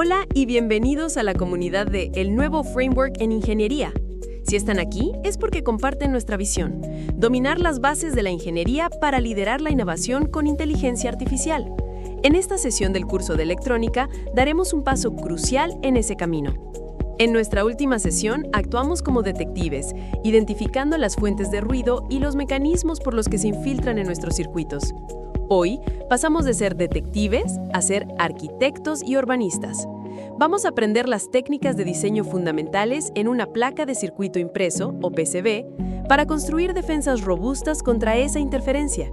Hola y bienvenidos a la comunidad de El Nuevo Framework en Ingeniería. Si están aquí es porque comparten nuestra visión, dominar las bases de la ingeniería para liderar la innovación con inteligencia artificial. En esta sesión del curso de electrónica daremos un paso crucial en ese camino. En nuestra última sesión actuamos como detectives, identificando las fuentes de ruido y los mecanismos por los que se infiltran en nuestros circuitos. Hoy pasamos de ser detectives a ser arquitectos y urbanistas. Vamos a aprender las técnicas de diseño fundamentales en una placa de circuito impreso, o PCB, para construir defensas robustas contra esa interferencia.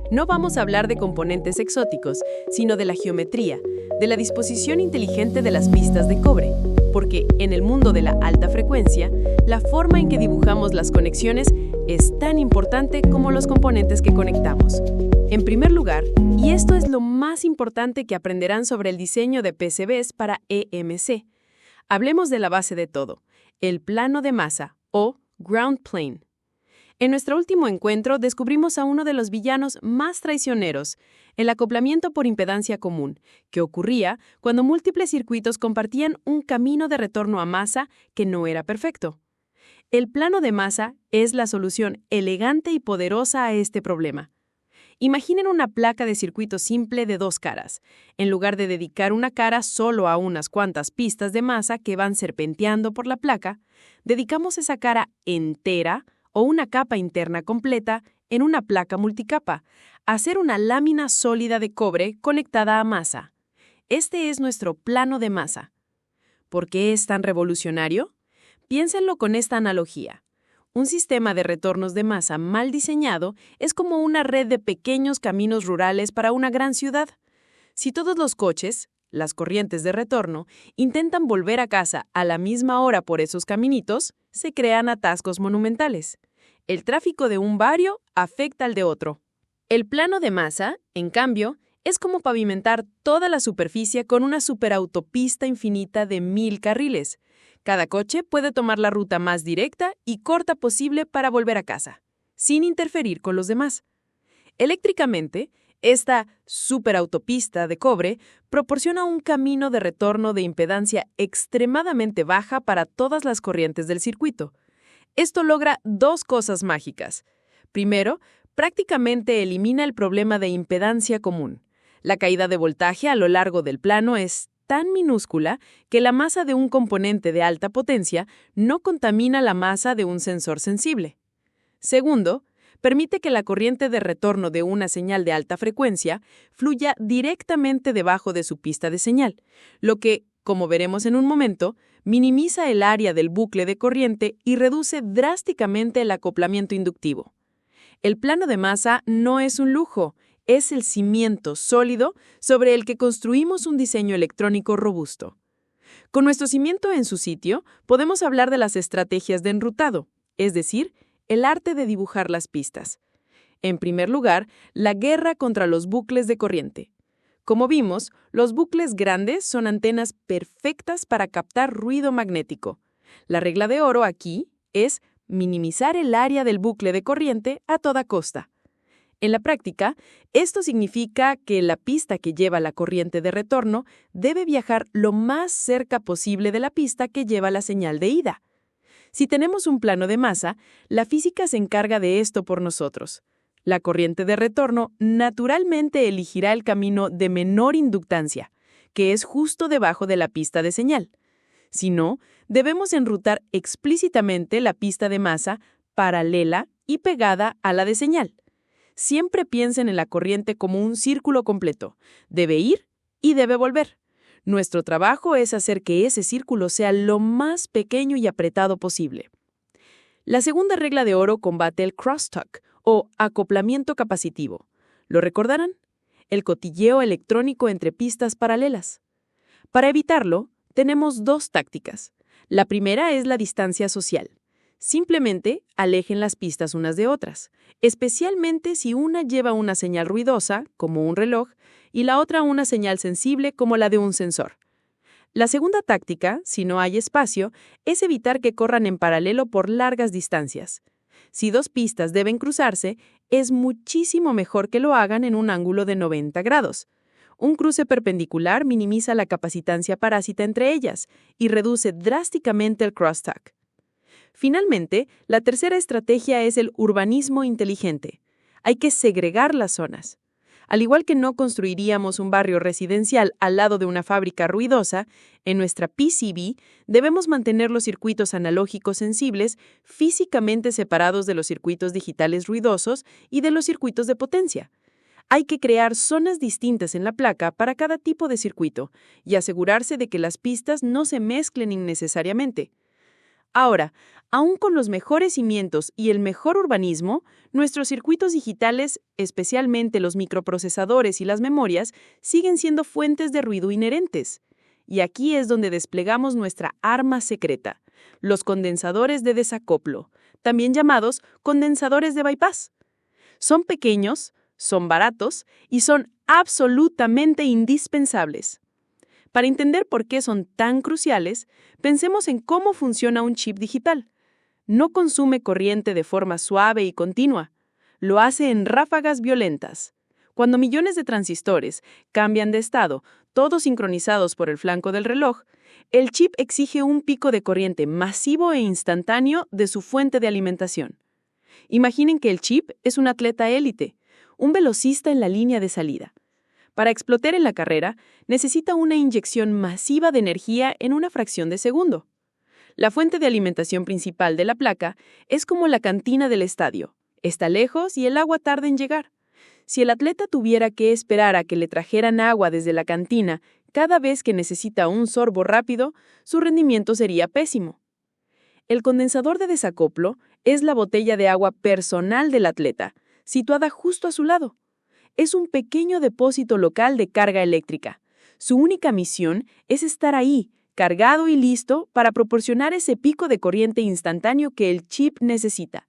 No vamos a hablar de componentes exóticos, sino de la geometría, de la disposición inteligente de las pistas de cobre, porque en el mundo de la alta frecuencia, la forma en que dibujamos las conexiones es tan importante como los componentes que conectamos. En primer lugar, y esto es lo más importante que aprenderán sobre el diseño de PCBs para EMC, hablemos de la base de todo, el plano de masa o ground plane. En nuestro último encuentro descubrimos a uno de los villanos más traicioneros, el acoplamiento por impedancia común, que ocurría cuando múltiples circuitos compartían un camino de retorno a masa que no era perfecto. El plano de masa es la solución elegante y poderosa a este problema. Imaginen una placa de circuito simple de dos caras. En lugar de dedicar una cara solo a unas cuantas pistas de masa que van serpenteando por la placa, dedicamos esa cara entera o una capa interna completa en una placa multicapa, a hacer una lámina sólida de cobre conectada a masa. Este es nuestro plano de masa. ¿Por qué es tan revolucionario? Piénsenlo con esta analogía. Un sistema de retornos de masa mal diseñado es como una red de pequeños caminos rurales para una gran ciudad. Si todos los coches, las corrientes de retorno, intentan volver a casa a la misma hora por esos caminitos, se crean atascos monumentales. El tráfico de un barrio afecta al de otro. El plano de masa, en cambio, es como pavimentar toda la superficie con una superautopista infinita de 1000 carriles. Cada coche puede tomar la ruta más directa y corta posible para volver a casa, sin interferir con los demás. Eléctricamente, esta superautopista de cobre proporciona un camino de retorno de impedancia extremadamente baja para todas las corrientes del circuito. Esto logra dos cosas mágicas. Primero, prácticamente elimina el problema de impedancia común. La caída de voltaje a lo largo del plano es tan minúscula que la masa de un componente de alta potencia no contamina la masa de un sensor sensible. Segundo, permite que la corriente de retorno de una señal de alta frecuencia fluya directamente debajo de su pista de señal, lo que, como veremos en un momento, minimiza el área del bucle de corriente y reduce drásticamente el acoplamiento inductivo. El plano de masa no es un lujo, es el cimiento sólido sobre el que construimos un diseño electrónico robusto. Con nuestro cimiento en su sitio, podemos hablar de las estrategias de enrutado, es decir, el arte de dibujar las pistas. En primer lugar, la guerra contra los bucles de corriente. Como vimos, los bucles grandes son antenas perfectas para captar ruido magnético. La regla de oro aquí es minimizar el área del bucle de corriente a toda costa. En la práctica, esto significa que la pista que lleva la corriente de retorno debe viajar lo más cerca posible de la pista que lleva la señal de ida. Si tenemos un plano de masa, la física se encarga de esto por nosotros. La corriente de retorno naturalmente elegirá el camino de menor inductancia, que es justo debajo de la pista de señal. Si no, debemos enrutar explícitamente la pista de masa paralela y pegada a la de señal. Siempre piensen en la corriente como un círculo completo. Debe ir y debe volver. Nuestro trabajo es hacer que ese círculo sea lo más pequeño y apretado posible. La segunda regla de oro combate el crosstalk, o acoplamiento capacitivo. ¿Lo recordarán? El cotilleo electrónico entre pistas paralelas. Para evitarlo, tenemos dos tácticas. La primera es la distancia social. Simplemente alejen las pistas unas de otras, especialmente si una lleva una señal ruidosa, como un reloj, y la otra una señal sensible, como la de un sensor. La segunda táctica, si no hay espacio, es evitar que corran en paralelo por largas distancias. Si dos pistas deben cruzarse, es muchísimo mejor que lo hagan en un ángulo de 90 grados. Un cruce perpendicular minimiza la capacitancia parásita entre ellas y reduce drásticamente el crosstalk. Finalmente, la tercera estrategia es el urbanismo inteligente. Hay que segregar las zonas. Al igual que no construiríamos un barrio residencial al lado de una fábrica ruidosa, en nuestra PCB debemos mantener los circuitos analógicos sensibles físicamente separados de los circuitos digitales ruidosos y de los circuitos de potencia. Hay que crear zonas distintas en la placa para cada tipo de circuito y asegurarse de que las pistas no se mezclen innecesariamente. Ahora, aún con los mejores cimientos y el mejor urbanismo, nuestros circuitos digitales, especialmente los microprocesadores y las memorias, siguen siendo fuentes de ruido inherentes. Y aquí es donde desplegamos nuestra arma secreta, los condensadores de desacoplo, también llamados condensadores de bypass. Son pequeños, son baratos y son absolutamente indispensables. Para entender por qué son tan cruciales, pensemos en cómo funciona un chip digital. No consume corriente de forma suave y continua. Lo hace en ráfagas violentas. Cuando millones de transistores cambian de estado, todos sincronizados por el flanco del reloj, el chip exige un pico de corriente masivo e instantáneo de su fuente de alimentación. Imaginen que el chip es un atleta élite, un velocista en la línea de salida. Para explotar en la carrera, necesita una inyección masiva de energía en una fracción de segundo. La fuente de alimentación principal de la placa es como la cantina del estadio. Está lejos y el agua tarda en llegar. Si el atleta tuviera que esperar a que le trajeran agua desde la cantina cada vez que necesita un sorbo rápido, su rendimiento sería pésimo. El condensador de desacoplo es la botella de agua personal del atleta, situada justo a su lado. Es un pequeño depósito local de carga eléctrica. Su única misión es estar ahí, cargado y listo para proporcionar ese pico de corriente instantáneo que el chip necesita.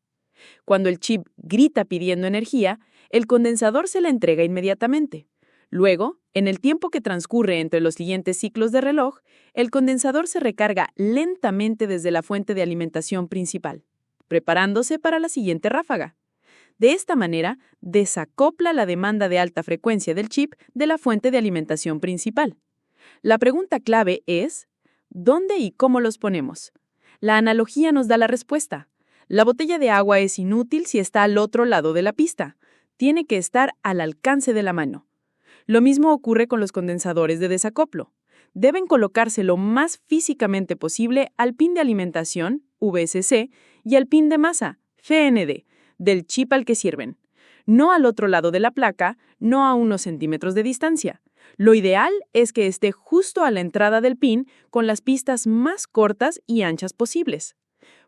Cuando el chip grita pidiendo energía, el condensador se la entrega inmediatamente. Luego, en el tiempo que transcurre entre los siguientes ciclos de reloj, el condensador se recarga lentamente desde la fuente de alimentación principal, preparándose para la siguiente ráfaga. De esta manera, desacopla la demanda de alta frecuencia del chip de la fuente de alimentación principal. La pregunta clave es, ¿dónde y cómo los ponemos? La analogía nos da la respuesta. La botella de agua es inútil si está al otro lado de la pista. Tiene que estar al alcance de la mano. Lo mismo ocurre con los condensadores de desacoplo. Deben colocarse lo más físicamente posible al pin de alimentación, VSC, y al pin de masa, FND, del chip al que sirven. No al otro lado de la placa, no a unos centímetros de distancia. Lo ideal es que esté justo a la entrada del pin con las pistas más cortas y anchas posibles.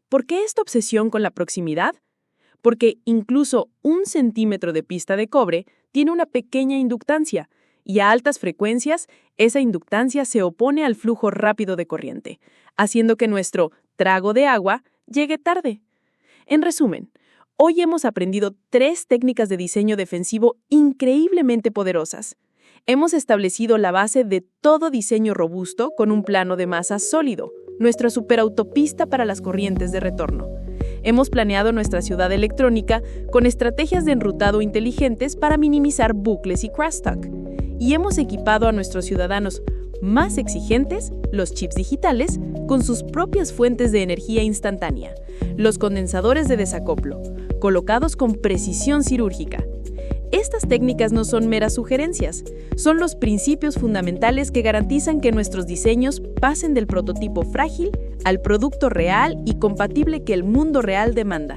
¿Por qué esta obsesión con la proximidad? Porque incluso 1 centímetro de pista de cobre tiene una pequeña inductancia, y a altas frecuencias, esa inductancia se opone al flujo rápido de corriente, haciendo que nuestro trago de agua llegue tarde. En resumen, hoy hemos aprendido 3 técnicas de diseño defensivo increíblemente poderosas. Hemos establecido la base de todo diseño robusto con un plano de masa sólido, nuestra superautopista para las corrientes de retorno. Hemos planeado nuestra ciudad electrónica con estrategias de enrutado inteligentes para minimizar bucles y crosstalk. Y hemos equipado a nuestros ciudadanos más exigentes, los chips digitales, con sus propias fuentes de energía instantánea, los condensadores de desacoplo, colocados con precisión quirúrgica. Estas técnicas no son meras sugerencias, son los principios fundamentales que garantizan que nuestros diseños pasen del prototipo frágil al producto real y compatible que el mundo real demanda.